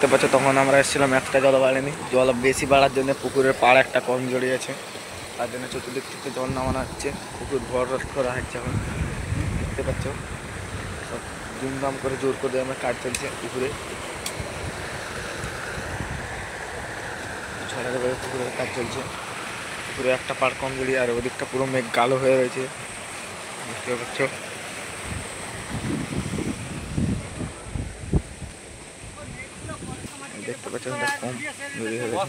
দেখতে পাচ্ছ তখন আমরা এসেছিলাম, একটা জল বাড়েনি। জল বেশি বাড়ার জন্য পুকুরের পাড় একটা কম জড়িয়েছে, তার জন্য চতুর্দিক থেকে জল নামানো হচ্ছে, পুকুর ভর করা হচ্ছে। এখন দেখতে পাচ্ছ সব ধুমধাম করে জোর করে আমরা কাজ চলছে পুকুরে, ঝড়ের বাইরে পুকুরের কাজ চলছে। পুকুরে একটা পাড় কম জড়িয়ে আর ওদিকটা পুরো মেঘ কালো হয়ে রয়েছে, দেখতে পাচ্ছ। দেখতে পাচ্ছ কম জড়িয়ে হয়ে গেছে।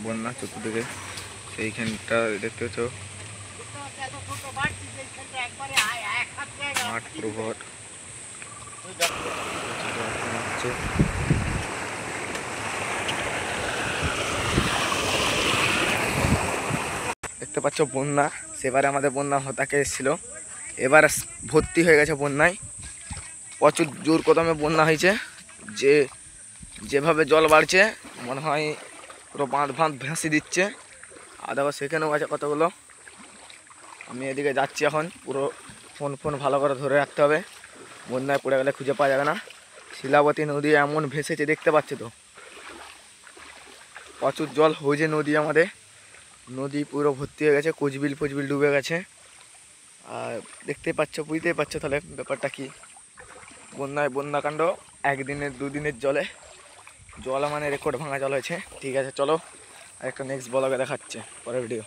বন্যা চতুর্দিকে, সেইখানটা দেখতে পাচ্ছ মাঠ পুরো ভর। দেখতে পাচ্ছ বন্যা, সেবারে আমাদের বন্যা হতাকে এসেছিল, এবার ভর্তি হয়ে গেছে বন্যায়। প্রচুর জোর কদমে বন্যা হয়েছে, যেভাবে জল বাড়ছে মনে হয় পুরো বাঁধ ভেসে দিচ্ছে। আর দেখো সেখানেও আছে কতগুলো। আমি এদিকে যাচ্ছি এখন, পুরো ফোন ভালো করে ধরে রাখতে হবে, বন্যায় পড়ে গেলে খুঁজে পাওয়া যাবে না। শিলাবতী নদী এমন ভেসেছে দেখতে পাচ্ছি তো, প্রচুর জল হয়েছে নদী আমাদের। নদী পুরো ভর্তি হয়ে গেছে, কোচবিল ফোচবিল ডুবে গেছে। আর দেখতেই পাচ্ছ, বুঝতেই পারছো তাহলে ব্যাপারটা কি। বন্যাকাণ্ড একদিনের দুদিনের জল মানে রেকর্ড ভাঙা জল হয়েছে। ঠিক আছে চলো, আর একটা নেক্সট ব্লগে দেখাচ্ছে পরের ভিডিও।